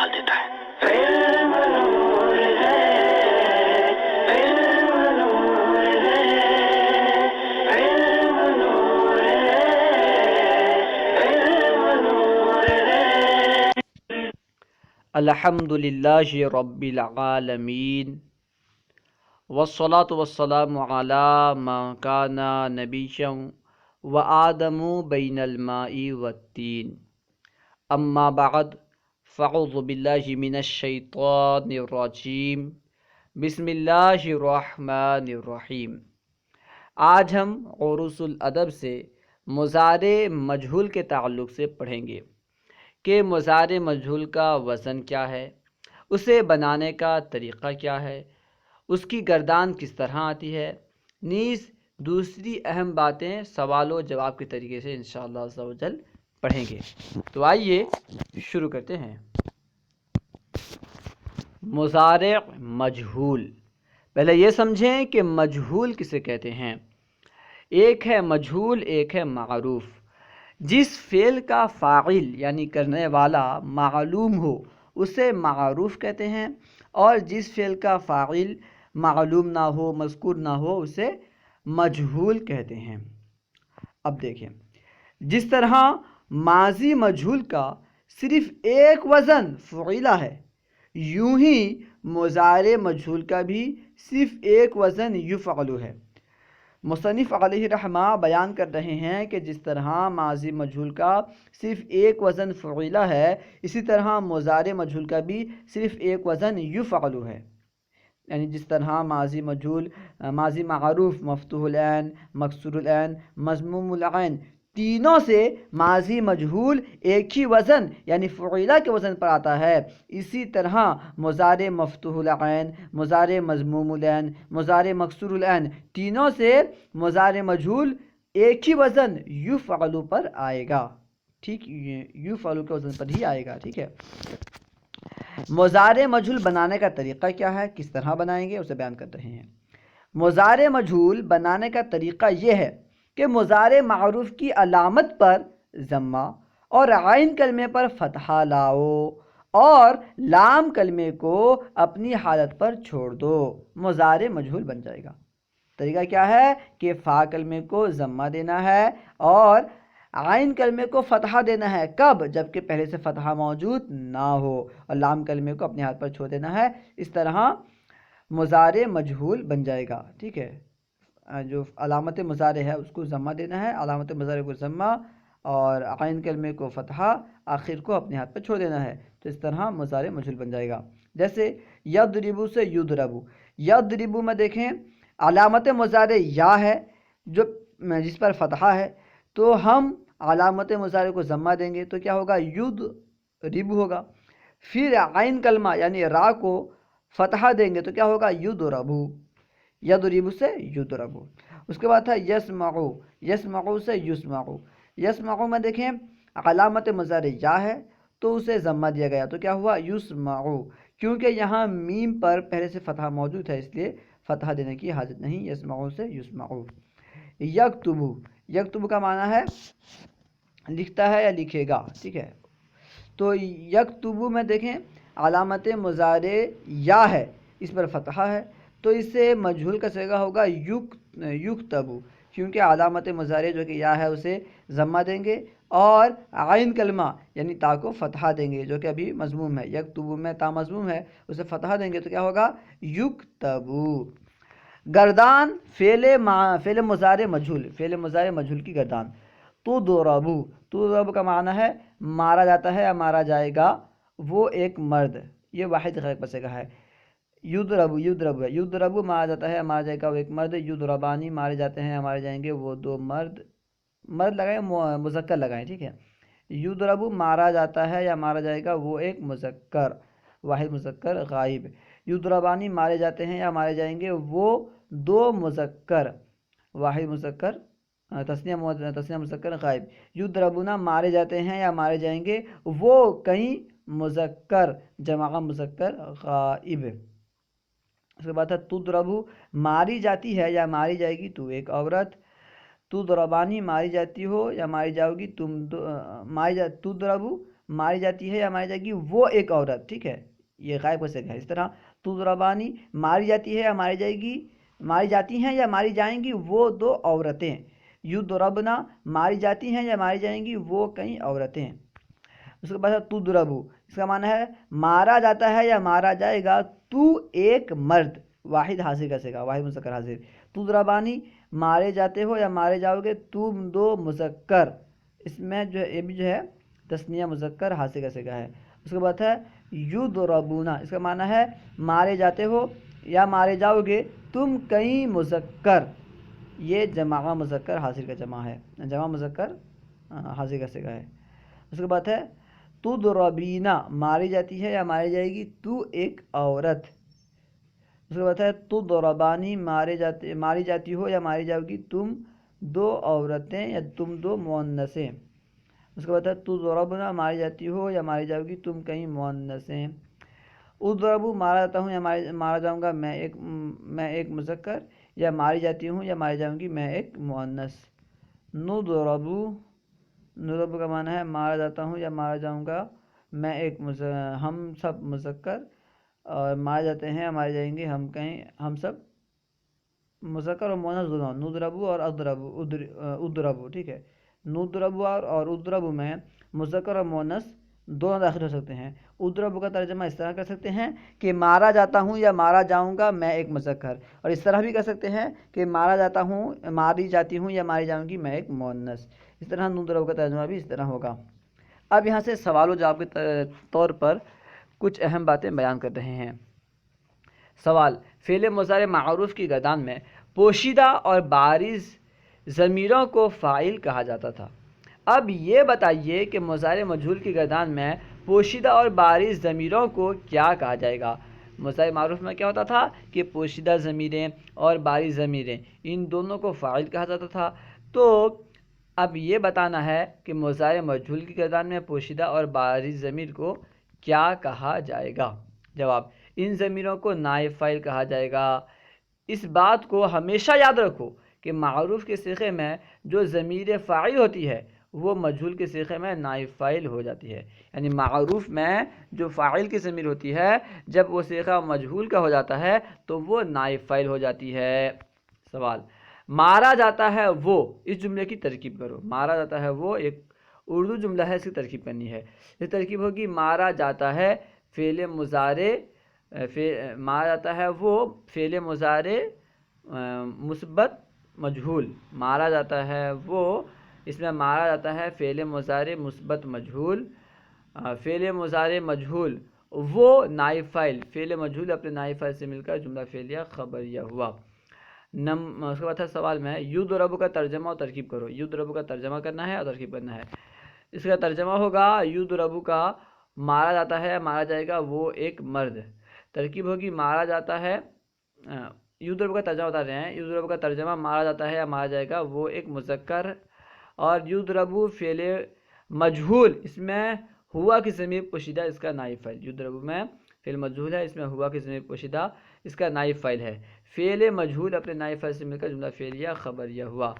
ڈال دیتا ہے۔ الحمدللہ رب العالمین والصلاة والسلام علی من کان نبیا وآدم بین الماء والتین، اما بعد فاعوذ باللہ من الشیطان الرجیم، بسم اللہ الرحمن الرحیم۔ آج ہم عروض الادب سے مضارع مجہول کے تعلق سے پڑھیں گے کہ مضارع مجہول کا وزن کیا ہے، اسے بنانے کا طریقہ کیا ہے، اس کی گردان کس طرح آتی ہے، نیز دوسری اہم باتیں سوال و جواب کے طریقے سے انشاءاللہ عز و جل پڑھیں گے۔ تو آئیے شروع کرتے ہیں۔ مضارع مجہول، پہلے یہ سمجھیں کہ مجہول کسے کہتے ہیں۔ ایک ہے مجہول، ایک ہے معروف۔ جس فعل کا فاعل یعنی کرنے والا معلوم ہو اسے معروف کہتے ہیں، اور جس فعل کا فاعل معلوم نہ ہو، مذکور نہ ہو، اسے مجہول کہتے ہیں۔ اب دیکھیں، جس طرح ماضی مجہول کا صرف ایک وزن فعیلہ ہے، یوں ہی مضارع مجہول کا بھی صرف ایک وزن یفعل ہے۔ مصنف علیہ رحمہ بیان کر رہے ہیں کہ جس طرح ماضی مجہول کا صرف ایک وزن فعیلہ ہے، اسی طرح مضارع مجہول کا بھی صرف ایک وزن یفعل ہے۔ یعنی جس طرح ماضی مجہول، ماضی معروف، مفتوح العین، مکسور العین، مضموم العین، تینوں سے ماضی مجہول ایک ہی وزن یعنی فعیلہ کے وزن پر آتا ہے، اسی طرح مضارع مفتوح العین، مضارع مضموم العین، مضارع مکسور العین، تینوں سے مضارع مجہول ایک ہی وزن یفعل پر آئے گا۔ ٹھیک، یفعل کے وزن پر ہی آئے گا۔ ٹھیک ہے، مضارع مجہول بنانے کا طریقہ کیا ہے، کس طرح بنائیں گے، اسے بیان کر رہے ہیں۔ مضارع مجہول بنانے کا طریقہ یہ ہے کہ مضارع معروف کی علامت پر ضمہ اور عین کلمے پر فتحہ لاؤ اور لام کلمے کو اپنی حالت پر چھوڑ دو، مضارع مجہول بن جائے گا۔ طریقہ کیا ہے کہ فا کلمے کو ضمہ دینا ہے اور عین کلمے کو فتحہ دینا ہے۔ کب؟ جبکہ پہلے سے فتحہ موجود نہ ہو، اور لام کلمے کو اپنی حالت پر چھوڑ دینا ہے۔ اس طرح مضارع مجہول بن جائے گا۔ ٹھیک ہے، جو علامت مضارع ہے اس کو ضمہ دینا ہے، علامت مضارع کو ضمہ اور عین کلمے کو فتحہ، آخر کو اپنے ہاتھ پہ چھوڑ دینا ہے، تو اس طرح مضارع مجہول بن جائے گا۔ جیسے یضرب سے یضرب، یضرب میں دیکھیں علامت مضارع یا ہے جو جس پر فتحہ ہے، تو ہم علامت مضارع کو ضمہ دیں گے تو کیا ہوگا، یضرب ہوگا۔ پھر عین کلمہ یعنی را کو فتحہ دیں گے تو کیا ہوگا، یضرب، یضرب سے یضرب۔ اس کے بعد تھا یسمعو، یسمعو سے یسمعو، یسمعو میں دیکھیں علامت مضارع یا ہے تو اسے ضمہ دیا گیا تو کیا ہوا، یسمعو، کیونکہ یہاں میم پر پہلے سے فتحہ موجود ہے اس لیے فتحہ دینے کی حاجت نہیں، یسمعو سے یسمعو۔ یکتبو، یکتبو کا معنی ہے لکھتا ہے یا لکھے گا۔ ٹھیک ہے، تو یکتبو میں دیکھیں علامت مضارع یا ہے، اس پر فتحہ ہے تو اس سے مجہول کا صیغہ ہوگا یکتبو، کیونکہ علامت مضارع جو کہ یا ہے اسے ضمہ دیں گے اور عین کلمہ یعنی تا کو فتحہ دیں گے جو کہ ابھی مضموم ہے، یکتبو میں تا مضموم ہے، اسے فتحہ دیں گے تو کیا ہوگا، یکتبو۔ گردان فعل مضارع مجہول، فعل مضارع مجہول کی گردان، تضربو، تضربو کا معنی ہے مارا جاتا ہے یا مارا جائے گا وہ ایک مرد، یہ واحد غیر پر صیغہ ہے۔ یضرب، یضرب ہے، یضرب مارا جاتا ہے مارا جائے گا وہ ایک مرد، یضربانی مارے جاتے ہیں مارے جائیں گے وہ دو مرد، مرد لگائیں مذکر لگائیں۔ ٹھیک ہے، یضرب مارا جاتا ہے یا مارا جائے گا وہ ایک مذکر، واحد مذکر غائب، یضربانی مارے جاتے ہیں یا مارے جائیں گے وہ دو مذکر، واحد مذکر تثنیہ مذکر غائب، یضربون مارے جاتے ہیں یا مارے جائیں گے وہ کئی مذکر جمع مذکر غائب۔ اس کے بعد ہے تضربو، ماری جاتی ہے یا ماری جائے گی تو ایک عورت، تضربانی ماری جاتی ہو یا ماری جاؤ گی تم، تضربو ماری جاتی ہے یا ماری جائے گی وہ ایک عورت، ٹھیک ہے، یہ غائب کا صیغہ ہے۔ اس طرح تضربانی ماری جاتی ہے یا ماری جائے گی، ماری جاتی ہیں یا ماری جائیں گی وہ دو عورتیں۔ یضربنا ماری جاتی ہیں یا ماری جائیں گی وہ کئی عورتیں۔ اس کے بعد تضربو، اس کا معنی ہے مارا جاتا ہے یا مارا جائے گا تو ایک مرد، واحد حاضر کا صیغہ، واحد مذکر حاضر۔ تضربانی مارے جاتے ہو یا مارے جاؤ گے تم دو مذکر، اس میں جو ہے یہ بھی جو ہے تثنیہ مذکر حاصل کا صیغہ ہے۔ اس کے بعد ہے یضربونا، اس کا معنی ہے مارے جاتے ہو یا مارے جاؤ گے تم کئی مذکر، یہ جمع مذکر حاصل کا جمع ہے، جمع مذکر حاصل کا صیغہ ہے۔ اس کے بعد ہے تضربینا ماری جاتی ہے یا ماری جائے گی تو ایک عورت۔ اس کے بعد ہے تضربانی ماری جاتی ہو یا ماری جاؤ گی تم دو عورتیں یا تم دو مؤنثیں۔ اس کے بعد ہے تضربنا ماری جاتی ہو یا ماری جاؤ گی تم کئی مؤنثیں۔ اضربو مارا جاتا ہوں یا مارا جاؤں گا میں ایک مذکر، یا ماری جاتی ہوں یا ماری جاؤں گی میں ایک مؤنث۔ نضربو کا معنی ہے مارا جاتا ہوں یا مارا جاؤں گا میں ایک ہم سب مذکر، اور مارے جاتے ہیں یا مارے جائیں گے ہم سب مذکر اور مؤنث دونوں، نضربو اور اضربو، ٹھیک ہے۔ نضربو اور اضربو میں مذکر اور مؤنث دونوں داخل ہو سکتے ہیں۔ اضربو کا ترجمہ اس طرح کر سکتے ہیں کہ مارا جاتا ہوں یا مارا جاؤں گا میں ایک مذکر، اور اس طرح بھی کر سکتے ہیں کہ مارا جاتا ہوں ماری جاتی ہوں یا ماری جاؤں گی میں ایک مؤنث۔ اس طرح نضربو کا ترجمہ بھی اس طرح ہوگا۔ اب یہاں سے سوال و جواب کے طور پر کچھ اہم باتیں بیان کر رہے ہیں۔ سوال: فعل مضارع معروف کی گردان میں پوشیدہ اور بارز ضمیروں کو فاعل کہا جاتا تھا۔ اب یہ بتائیے کہ مضارع مجہول کی گردان میں پوشیدہ اور بارز ضمیروں کو کیا کہا جائے گا؟ مضارع معروف میں کیا ہوتا تھا کہ پوشیدہ ضمیریں اور بارز ضمیریں ان دونوں کو فاعل کہا جاتا تھا۔ تو اب یہ بتانا ہے کہ مضارع مجہول کی گردان میں پوشیدہ اور بارز ضمیر کو کیا کہا جائے گا؟ جواب: ان ضمیروں کو نائب فاعل کہا جائے گا۔ اس بات کو ہمیشہ یاد رکھو کہ معروف کے صیغے میں جو ضمیر فاعل ہوتی ہے وہ مجہول کے صیغے میں نائب فاعل ہو جاتی ہے، یعنی معروف میں جو فاعل کی ضمیر ہوتی ہے جب وہ صیغہ مجہول کا ہو جاتا ہے تو وہ نائب فاعل ہو جاتی ہے۔ سوال: مارا جاتا ہے وہ، اس جملے کی ترکیب کرو۔ مارا جاتا ہے وہ ایک اردو جملہ ہے، اس کی ترکیب کرنی ہے۔ یہ ترکیب ہوگی مارا جاتا ہے فعل مضارع، مارا جاتا ہے وہ فعل مضارع مثبت مجہول، مارا جاتا ہے وہ، اس میں مارا جاتا ہے فعل مضارع مثبت مجہول، فعل مضارع مجہول وہ نائب فاعل، فعل مجہول اپنے نائب فاعل سے مل کر جملہ فعلیہ خبریہ ہوا۔ اس کے بعد ہے سوال میں یضرب کا ترجمہ اور ترکیب کرو۔ یضرب کا ترجمہ کرنا ہے اور ترکیب کرنا ہے۔ اس کا ترجمہ ہوگا یضرب کا مارا جاتا ہے مارا جائے گا وہ ایک مرد، ترکیب ہوگی مارا جاتا ہے، یضرب کا ترجمہ بتا رہے ہیں، یضرب کا ترجمہ مارا جاتا ہے یا مارا جائے گا وہ ایک مذکر، اور یضرب فعل مجہول، اس میں ہوا کی ضمیر پوشیدہ اس کا نائب فاعل، یضرب میں فعل مجہول ہے، اس میں ہوا کی ضمیر پوشیدہ اس کا نائب فاعل ہے۔ فعل مجہول اپنے نائب فاعل سے مل کر جملہ فعلیہ خبریہ ہوا۔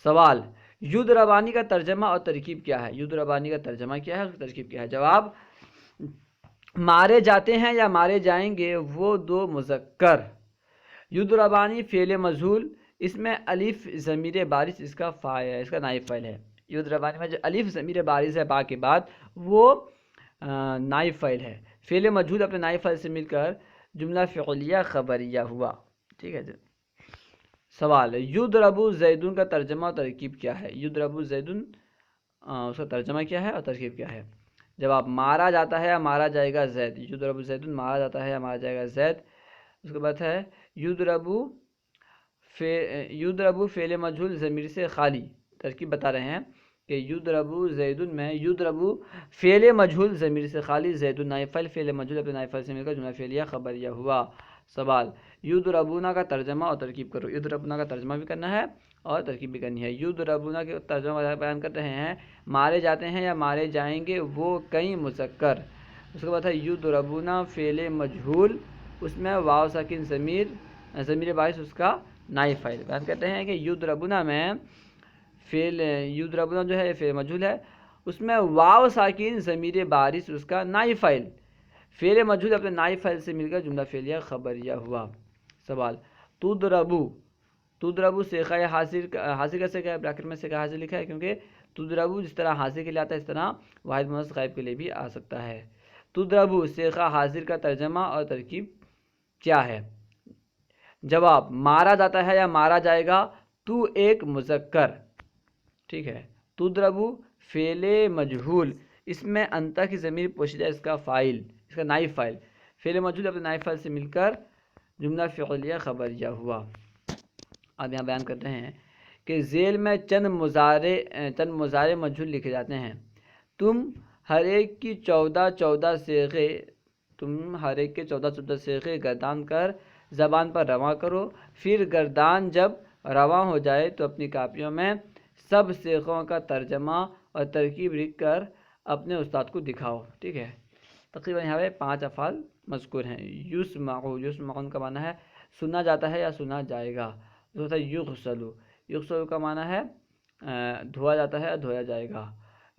سوال: یضربانی کا ترجمہ اور ترکیب کیا ہے؟ یضربانی کا ترجمہ کیا ہے، اس کی ترکیب کیا ہے؟ جواب: مارے جاتے ہیں یا مارے جائیں گے وہ دو مذکر۔ یضربانی فعل مجہول، اس میں الف ضمیر بارز اس کا نائب فاعل ہے۔ یضربانی میں جو الف ضمیر بارز ہے با کے بعد وہ نائب فاعل ہے۔ فعل مجہول اپنے نائب فاعل سے مل کر جملہ فعلیہ خبریہ ہوا، ٹھیک ہے جی۔ سوال: یضرب زیدن کا ترجمہ اور ترکیب کیا ہے؟ یضرب زیدن اس کا ترجمہ کیا ہے اور ترکیب کیا ہے؟ جواب: مارا جاتا ہے یا مارا جائے گا زید، یضرب زیدن مارا جاتا ہے یا مارا جائے گا زید۔ اس کے بعد ہے یضرب فعل مجہول ضمیر سے خالی، ترکیب بتا رہے ہیں کہ یضرب زیدن میں یضرب فعل مجہول ضمیر سے خالی، زید نائب فاعل، فعل مجہول اپنے نائب فاعل سے مل کر جملہ فعلیہ خبریہ ہوا۔ سوال: یضربون کا ترجمہ اور ترکیب کرو۔ یضربون کا ترجمہ بھی کرنا ہے اور ترکیب بھی کرنی ہے۔ یضربون کے ترجمہ بیان کر رہے ہیں مارے جاتے ہیں یا مارے جائیں گے وہ کئی مذکر۔ اس کے بعد ہے یضربون فعل مجہول، اس میں واو ساکن ضمیر باعث اس کا نائب فاعل، بیان کرتے ہیں کہ یضربون میں یضربون جو ہے فعل مجہول ہے اس میں واو ساکن ضمیر بارش اس کا نائب فاعل، فعل مجہول اپنے نائب فاعل سے مل کر جملہ فعلیہ خبریہ ہوا۔ سوال، تضربو سیغہ حاضر کا سیغہ بریکٹ میں سیغہ حاضر لکھا ہے کیونکہ تضربو جس طرح حاضر کے لیے آتا ہے اس طرح واحد مؤنث غائب کے لیے بھی آ سکتا ہے۔ تضربو سیغہ حاضر کا ترجمہ اور ترکیب کیا ہے؟ جواب، مارا جاتا ہے یا مارا جائے گا، تو ایک مذکر، ٹھیک ہے۔ تضربو فعل مجہول، اس میں انتا کی ضمیر پوشیدہ، اس کا فاعل، اس کا نائب فاعل، فعل مجہول اپنے نائب فاعل سے مل کر جملہ فعلیہ خبریہ ہوا۔ اب یہاں بیان کرتے ہیں کہ ذیل میں چند مضارع مجہول لکھے جاتے ہیں۔ تم ہر ایک کے 14 صیغے گردان کر زبان پر رواں کرو، پھر گردان جب رواں ہو جائے تو اپنی کاپیوں میں سب صیغوں کا ترجمہ اور ترکیب لکھ کر اپنے استاد کو دکھاؤ، ٹھیک ہے۔ تقریباً یہاں پہ 5 افعال مذکور ہیں۔ یسمعون کا معنی ہے سنا جاتا ہے یا سنا جائے گا۔ دوسرا یغسلو کا معنی ہے دھویا جاتا ہے یا دھویا جائے گا۔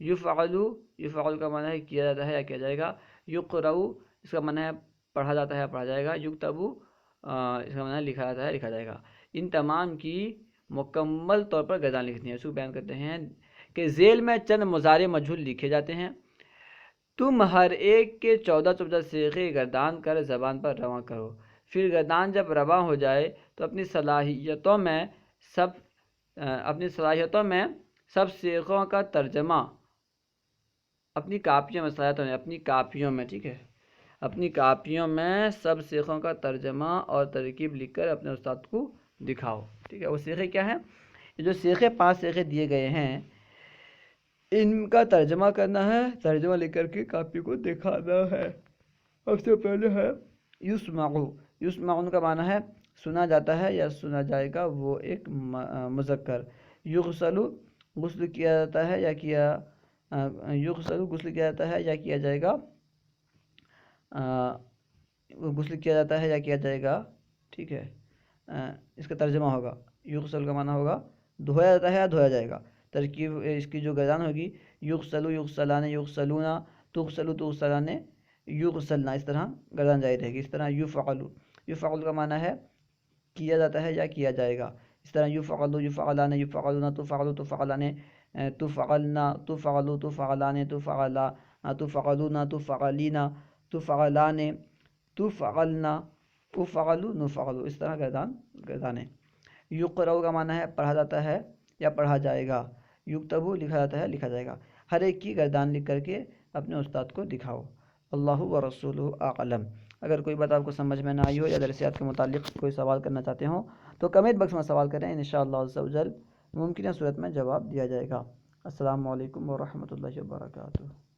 یفعل کا معنی ہے کیا جاتا ہے یا کیا جائے گا۔ یقرأ اس کا معنی ہے پڑھا جاتا ہے یا پڑھا جائے گا۔ یکتب اس کا معنی ہے لکھا جاتا ہے لکھا جائے گا۔ ان تمام کی مکمل طور پر گردان لکھنی ہے۔ اس کو بیان کرتے ہیں کہ ذیل میں چند مضارع مجہول لکھے جاتے ہیں۔ تم ہر ایک کے 14 صیغے گردان کر زبان پر رواں کرو، پھر گردان جب رواں ہو جائے تو اپنی صلاحیتوں میں سب صیغوں کا ترجمہ اپنی کاپیوں میں ٹھیک ہے، اپنی کاپیوں میں سب صیغوں کا ترجمہ اور ترکیب لکھ کر اپنے استاد کو دکھاؤ، ٹھیک ہے۔ وہ صیغے کیا ہیں؟ یہ جو 5 صیغے دیے گئے ہیں ان کا ترجمہ کرنا ہے، ترجمہ لکھ کر کے کاپی کو دکھانا ہے۔ سب سے پہلے ہے یسمعون کا معنی ہے سنا جاتا ہے یا سنا جائے گا، وہ ایک مذکر۔ یغسلو غسل کیا جاتا ہے یا کیا جائے گا، غسل کیا جاتا ہے یا کیا جائے گا، ٹھیک ہے۔ اس کا ترجمہ ہوگا، یغسل کا معنی ہوگا دھویا جاتا ہے یا دھویا جائے گا۔ ترکیب اس کی جو گردان ہوگی یغسلو یغسلان یغسلونا تغسلو تغسلان یغسلنا، اس طرح گردان جاری رہے گی۔ اس طرح یفعل کا معنی ہے کیا جاتا ہے یا کیا جائے گا۔ اس طرح یفعلو یفعلان یفعلونا تفعلو تفعلان تفعلنا تفعلو تفعلان تفعلا تفعلونا تفعلینا تفعلان تفعلنا افعلو نفعلو، اس طرح گردان ہے۔ یقرأ کا معنی ہے پڑھا جاتا ہے یا پڑھا جائے گا۔ یکتبو لکھا جاتا ہے لکھا جائے گا۔ ہر ایک کی گردان لکھ کر کے اپنے استاد کو دکھاؤ۔ اللہ و رسولہ اعلم۔ اگر کوئی بات آپ کو سمجھ میں نہ آئی ہو یا درسیات کے متعلق کوئی سوال کرنا چاہتے ہوں تو کمنٹ باکس میں سوال کریں، انشاءاللہ عز و جل ممکنہ صورت میں جواب دیا جائے گا۔ السلام علیکم ورحمۃ اللہ وبرکاتہ۔